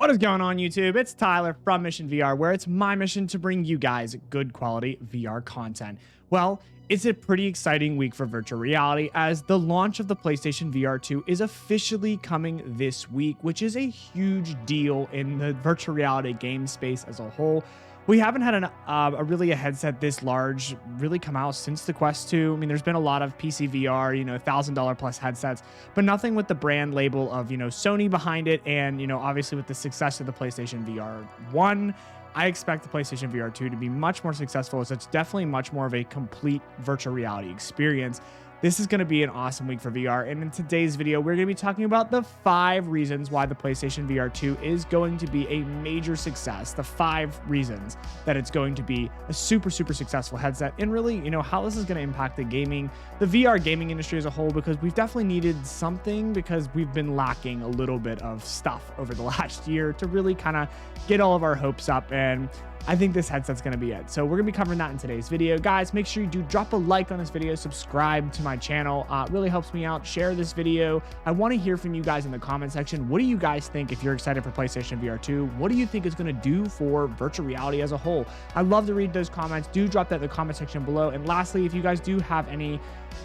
What is going on, YouTube? It's Tyler from Mission VR, where it's my mission to bring you guys good quality VR content. Well, it's a pretty exciting week for virtual reality as the launch of the PlayStation VR 2 is officially coming this week, which is a huge deal in the virtual reality game space as a whole. We haven't had a headset this large really come out since the Quest 2. I mean, there's been a lot of PSVR, $1,000 plus headsets, but nothing with the brand label of, Sony behind it. And, obviously with the success of the PlayStation VR 1, I expect the PlayStation VR 2 to be much more successful. So it's definitely much more of a complete virtual reality experience. This is going to be an awesome week for VR, and in today's video, we're going to be talking about the 5 reasons why the PlayStation VR 2 is going to be a major success, the 5 reasons that it's going to be a super successful headset, and really, how this is going to impact the VR gaming industry as a whole, because we've definitely needed something, because we've been lacking a little bit of stuff over the last year to really kind of get all of our hopes up, and I think this headset's going to be it. So we're going to be covering that in today's video. Guys, make sure you do drop a like on this video, subscribe to my channel. It really helps me out. Share this video. I want to hear from you guys in the comment section. What do you guys think if you're excited for PlayStation VR 2? What do you think it's going to do for virtual reality as a whole? I love to read those comments. Do drop that in the comment section below. And lastly, if you guys do have any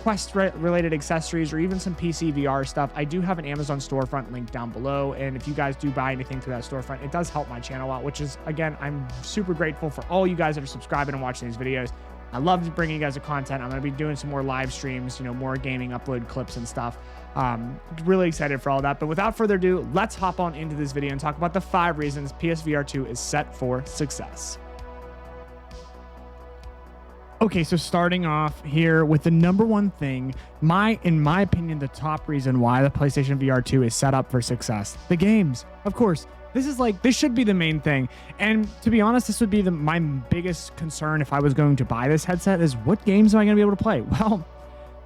Quest related accessories or even some PC VR stuff, I do have an Amazon storefront link down below, and if you guys do buy anything through that storefront, it does help my channel out, which is, again, I'm super grateful for all you guys that are subscribing and watching these videos. I love bringing you guys the content. I'm going to be doing some more live streams, more gaming upload clips and stuff. Really excited for all that, but without further ado, let's hop on into this video and talk about the 5 reasons PSVR 2 is set for success. Okay, so starting off here with the number one thing, in my opinion, the top reason why the PlayStation VR 2 is set up for success, the games. Of course, this should be the main thing. And to be honest, this would be my biggest concern if I was going to buy this headset is what games am I going to be able to play? Well,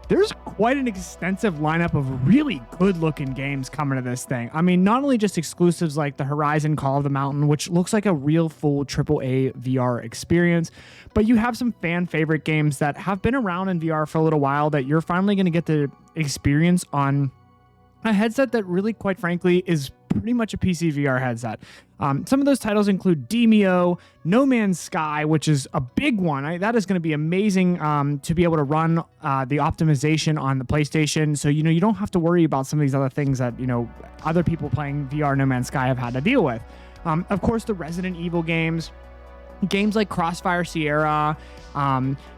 there's quite an extensive lineup of really good looking games coming to this thing. I mean, not only just exclusives like the Horizon Call of the Mountain, which looks like a real full AAA VR experience, but you have some fan favorite games that have been around in VR for a little while that you're finally going to get to experience on a headset that really, quite frankly, is pretty much a PC VR headset. Some of those titles include Demio, No Man's Sky, which is a big one. That is going to be amazing to be able to run the optimization on the PlayStation. So, you don't have to worry about some of these other things that, other people playing VR No Man's Sky have had to deal with. Of course, the Resident Evil games like Crossfire Sierra,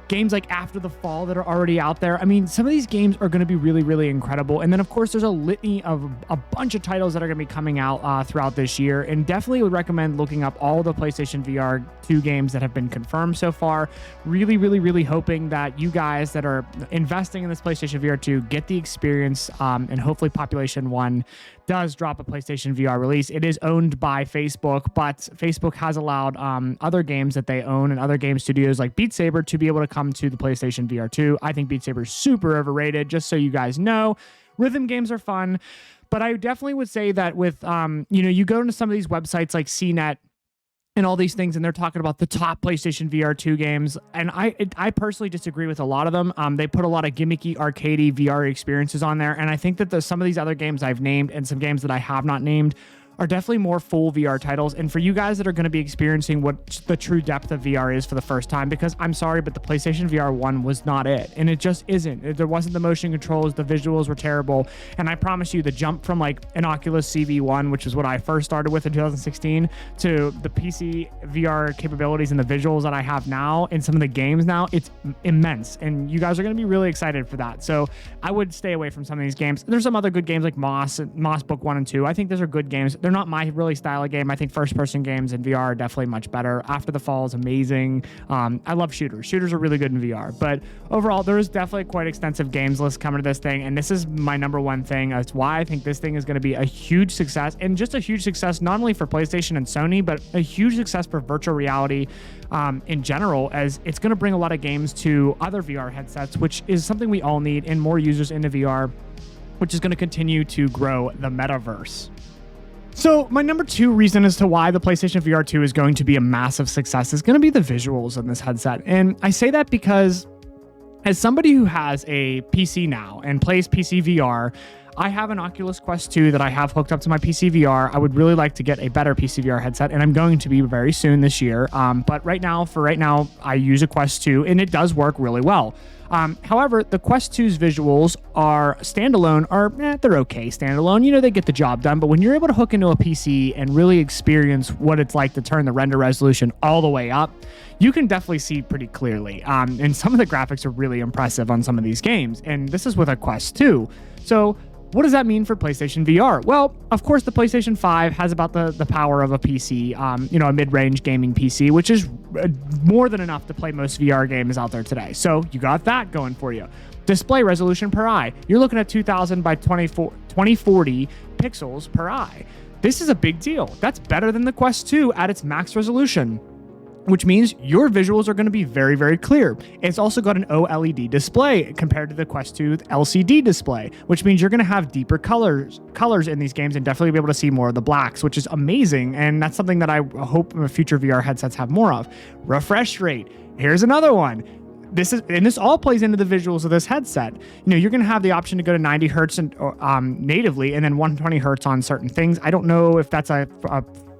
games like After the Fall that are already out there. I mean, some of these games are going to be really incredible. And then, of course, there's a litany of a bunch of titles that are going to be coming out throughout this year. And definitely would recommend looking up all the PlayStation VR 2 games that have been confirmed so far. Really hoping that you guys that are investing in this PlayStation VR 2 get the experience, and hopefully Population 1 does drop a PlayStation VR release. It is owned by Facebook, but Facebook has allowed other games that they own and other game studios like Beat Saber to be able to come to the PlayStation VR 2. I think Beat Saber is super overrated, just so you guys know. Rhythm games are fun, but I definitely would say that with, you go into some of these websites like CNET and all these things, and they're talking about the top PlayStation VR 2 games, and I personally disagree with a lot of them. They put a lot of gimmicky, arcadey VR experiences on there, and I think that some of these other games I've named and some games that I have not named are definitely more full VR titles. And for you guys that are going to be experiencing what the true depth of VR is for the first time, because I'm sorry, but the PlayStation VR 1 was not it. And it just isn't. There wasn't the motion controls. The visuals were terrible. And I promise you, the jump from like an Oculus CV1, which is what I first started with in 2016, to the PC VR capabilities and the visuals that I have now in some of the games now, it's immense. And you guys are going to be really excited for that. So I would stay away from some of these games. There's some other good games like Moss Book 1 and 2. I think those are good games. They're not my really style of game. I think first-person games in VR are definitely much better. After the Fall is amazing. I love shooters. Shooters are really good in VR. But overall, there is definitely quite extensive games list coming to this thing, and this is my number one thing. That's why I think this thing is going to be a huge success, and just a huge success not only for PlayStation and Sony, but a huge success for virtual reality in general, as it's going to bring a lot of games to other VR headsets, which is something we all need, and more users into VR, which is going to continue to grow the metaverse. So my number 2 reason as to why the PlayStation VR 2 is going to be a massive success is going to be the visuals in this headset. And I say that because as somebody who has a PC now and plays PC VR, I have an Oculus Quest 2 that I have hooked up to my PSVR. I would really like to get a better PSVR headset, and I'm going to be very soon this year. But right now, I use a Quest 2, and it does work really well. However, the Quest 2's visuals are standalone, they're okay standalone. You know, they get the job done, but when you're able to hook into a PC and really experience what it's like to turn the render resolution all the way up, you can definitely see pretty clearly. And some of the graphics are really impressive on some of these games, and this is with a Quest 2. So what does that mean for PlayStation VR? Well, of course, the PlayStation 5 has about the power of a PC, a mid-range gaming PC, which is more than enough to play most VR games out there today. So you got that going for you. Display resolution per eye. You're looking at 2000 by 2040 pixels per eye. This is a big deal. That's better than the Quest 2 at its max resolution, which means your visuals are going to be very, very clear. It's also got an OLED display compared to the Quest 2 LCD display, which means you're going to have deeper colors in these games and definitely be able to see more of the blacks, which is amazing. And that's something that I hope future VR headsets have more of. Refresh rate. Here's another one. This all plays into the visuals of this headset. You know, you're going to have the option to go to 90 hertz natively, and then 120 hertz on certain things. I don't know if that's a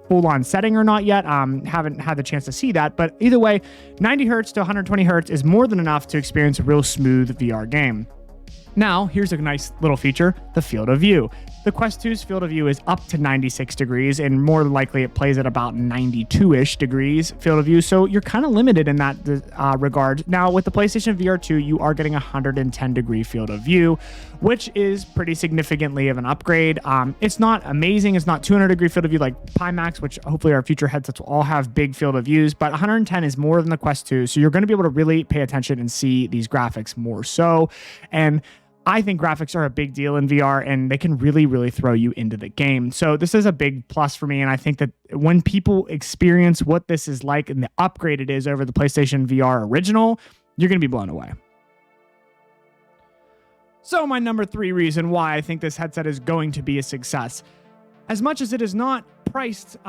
full-on setting or not yet. Haven't had the chance to see that, but either way, 90 hertz to 120 hertz is more than enough to experience a real smooth VR game. Now, here's a nice little feature, the field of view. The Quest 2's field of view is up to 96 degrees, and more than likely it plays at about 92-ish degrees field of view, so you're kind of limited in that regard. Now, with the PlayStation VR 2, you are getting 110-degree field of view, which is pretty significantly of an upgrade. It's not amazing. It's not 200-degree field of view like Pimax, which hopefully our future headsets will all have big field of views, but 110 is more than the Quest 2, so you're going to be able to really pay attention and see these graphics more so. And I think graphics are a big deal in VR, and they can really, really throw you into the game. So this is a big plus for me, and I think that when people experience what this is like and the upgrade it is over the PlayStation VR original, you're going to be blown away. So my number 3 reason why I think this headset is going to be a success, as much as it is not priced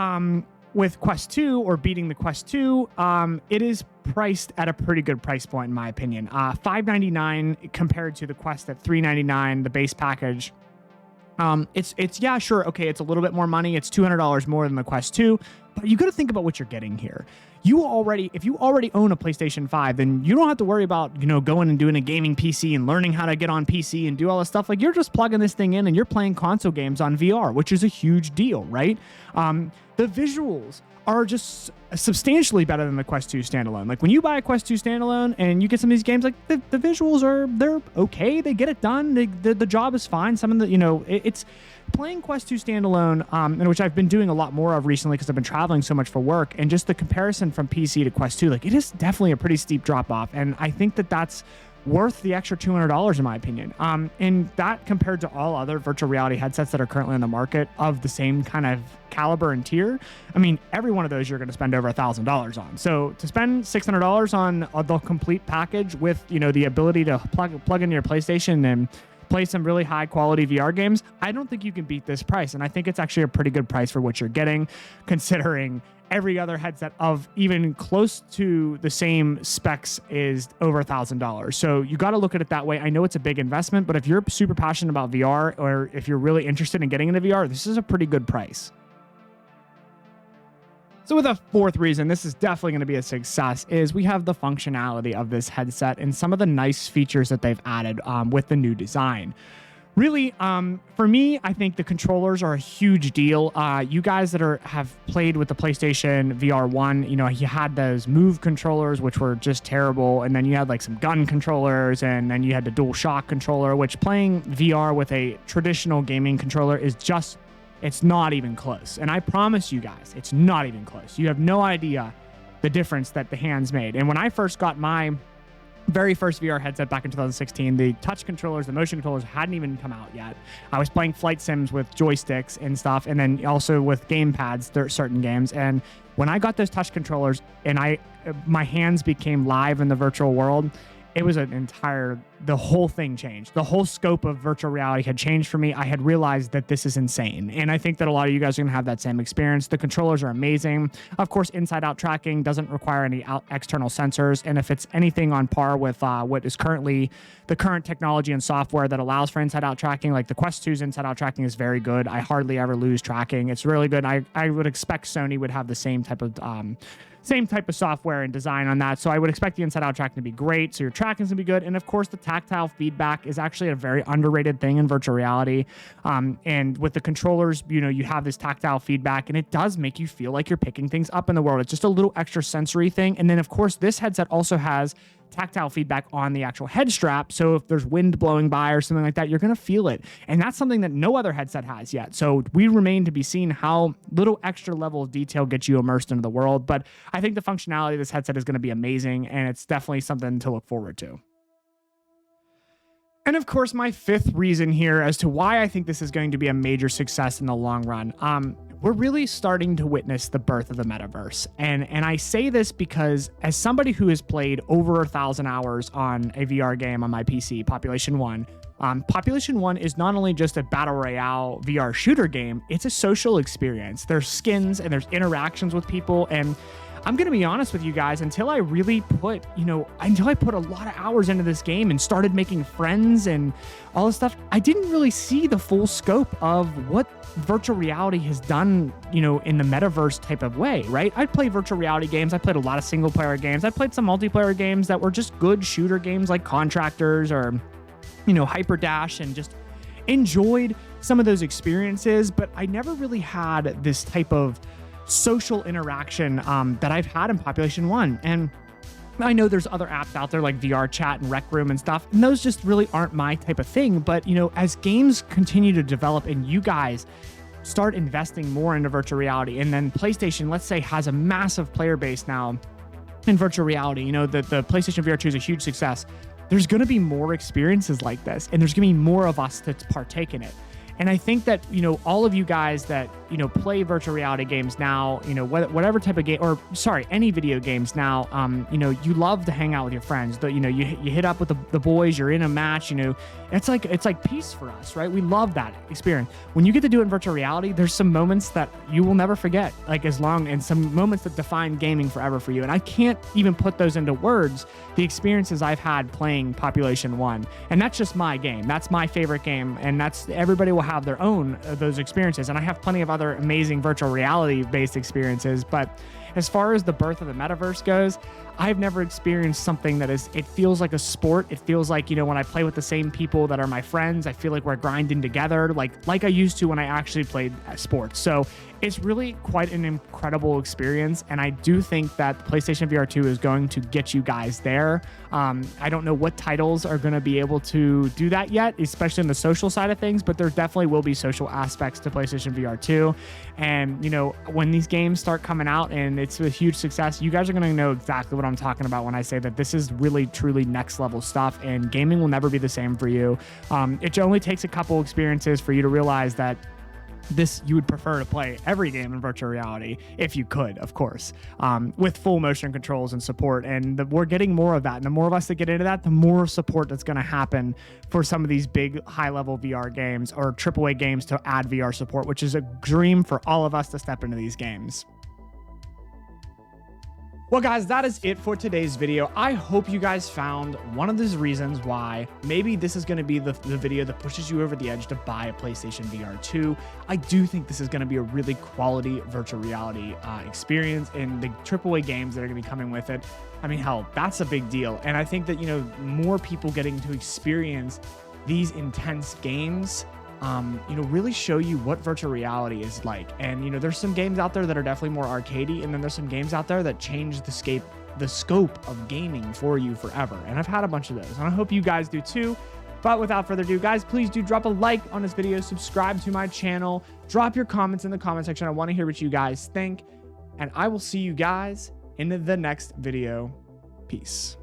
with Quest 2 or beating the Quest 2, it is priced at a pretty good price point in my opinion. $599 compared to the Quest at $399, the base package. It's yeah, sure, okay, it's a little bit more money. It's $200 more than the Quest 2, but you got to think about what you're getting here. If you already own a PlayStation 5, then you don't have to worry about, going and doing a gaming PC and learning how to get on PC and do all this stuff. Like, you're just plugging this thing in and you're playing console games on VR, which is a huge deal, right? The visuals are just substantially better than the Quest 2 standalone. Like, when you buy a Quest 2 standalone and you get some of these games, like the visuals they're okay. They get it done. The job is fine. Some of the, it's playing Quest 2 standalone, and which I've been doing a lot more of recently because I've been traveling so much for work, and just the comparison from PC to Quest 2, like, it is definitely a pretty steep drop off. And I think that that's worth the extra $200 in my opinion. And that compared to all other virtual reality headsets that are currently on the market of the same kind of caliber and tier, I mean, every one of those you're going to spend over $1,000 on. So to spend $600 on the complete package with, the ability to plug into your PlayStation and play some really high quality VR games, I don't think you can beat this price. And I think it's actually a pretty good price for what you're getting, considering every other headset of even close to the same specs is over $1,000. So you got to look at it that way. I know it's a big investment, but if you're super passionate about VR, or if you're really interested in getting into VR, this is a pretty good price. So with a 4th reason, this is definitely going to be a success, is we have the functionality of this headset and some of the nice features that they've added with the new design. Really, for me, I think the controllers are a huge deal. You guys that have played with the PlayStation VR 1, you had those Move controllers, which were just terrible. And then you had like some gun controllers, and then you had the DualShock controller, which playing VR with a traditional gaming controller is just, it's not even close. And I promise you guys, it's not even close. You have no idea the difference that the hands made. And when I first got my very first VR headset back in 2016, the touch controllers, the motion controllers hadn't even come out yet. I was playing flight sims with joysticks and stuff, and then also with game pads, there are certain games. And when I got those touch controllers and my hands became live in the virtual world, it was an entire the whole thing changed. The whole scope of virtual reality had changed for me. I had realized that this is insane. And I think that a lot of you guys are going to have that same experience. The controllers are amazing. Of course, inside-out tracking doesn't require any external sensors. And if it's anything on par with what is currently the current technology and software that allows for inside-out tracking, like the Quest 2's inside-out tracking is very good. I hardly ever lose tracking. It's really good. I would expect Sony would have the same type of software and design on that. So I would expect the inside-out tracking to be great. So your tracking's gonna be good. And of course, the tactile feedback is actually a very underrated thing in virtual reality. And with the controllers, you have this tactile feedback, and it does make you feel like you're picking things up in the world. It's just a little extra sensory thing. And then of course, this headset also has tactile feedback on the actual head strap. So if there's wind blowing by or something like that, you're going to feel it. And that's something that no other headset has yet. So we remain to be seen how little extra level of detail gets you immersed into the world. But I think the functionality of this headset is going to be amazing, and it's definitely something to look forward to. And of course, my fifth reason here as to why I think this is going to be a major success in the long run. We're really starting to witness the birth of the metaverse. And I say this because as somebody who has played over 1,000 hours on a VR game on my PC, Population 1, Population 1 is not only just a battle royale VR shooter game, it's a social experience. There's skins and there's interactions with people. And I'm going to be honest with you guys, until I really put a lot of hours into this game and started making friends and all this stuff, I didn't really see the full scope of what virtual reality has done, in the metaverse type of way, right? I played virtual reality games. I played a lot of single player games. I played some multiplayer games that were just good shooter games like Contractors or, Hyper Dash, and just enjoyed some of those experiences. But I never really had this type of social interaction that I've had in Population 1. And I know there's other apps out there like VR Chat and Rec Room and stuff, and those just really aren't my type of thing. But, as games continue to develop and you guys start investing more into virtual reality, and then PlayStation, let's say, has a massive player base now in virtual reality, the PlayStation VR 2 is a huge success. There's going to be more experiences like this, and there's going to be more of us to partake in it. And I think that, all of you guys that, play virtual reality games now, whatever type of game, or sorry, any video games now, you love to hang out with your friends. You hit up with the boys, you're in a match, it's like peace for us, right? We love that experience. When you get to do it in virtual reality, there's some moments that you will never forget, and some moments that define gaming forever for you. And I can't even put those into words, the experiences I've had playing Population 1. And that's just my game. That's my favorite game. And everybody will have their own those experiences, and I have plenty of other amazing virtual reality based experiences. But as far as the birth of the metaverse goes, I've never experienced something that it feels like a sport. It feels like, when I play with the same people that are my friends, I feel like we're grinding together like I used to when I actually played sports. So it's really quite an incredible experience, and I do think that the PlayStation VR 2 is going to get you guys there. I don't know what titles are going to be able to do that yet, especially in the social side of things, but there definitely will be social aspects to PlayStation VR 2. And, when these games start coming out and it's a huge success, you guys are going to know exactly what I'm talking about when I say that this is really, truly next level stuff, and gaming will never be the same for you. It only takes a couple experiences for you to realize that you would prefer to play every game in virtual reality, if you could, of course, with full motion controls and support. And we're getting more of that. And the more of us that get into that, the more support that's going to happen for some of these big high-level VR games or AAA games to add VR support, which is a dream for all of us to step into these games. Well, guys, that is it for today's video. I hope you guys found one of those reasons why maybe this is going to be the video that pushes you over the edge to buy a PlayStation VR 2. I do think this is going to be a really quality virtual reality experience, and the AAA games that are going to be coming with it. I mean, hell, that's a big deal. And I think that, more people getting to experience these intense games really show you what virtual reality is like. And, there's some games out there that are definitely more arcadey, and then there's some games out there that change the scope of gaming for you forever. And I've had a bunch of those, and I hope you guys do too. But without further ado, guys, please do drop a like on this video, subscribe to my channel, drop your comments in the comment section. I want to hear what you guys think, and I will see you guys in the next video. Peace.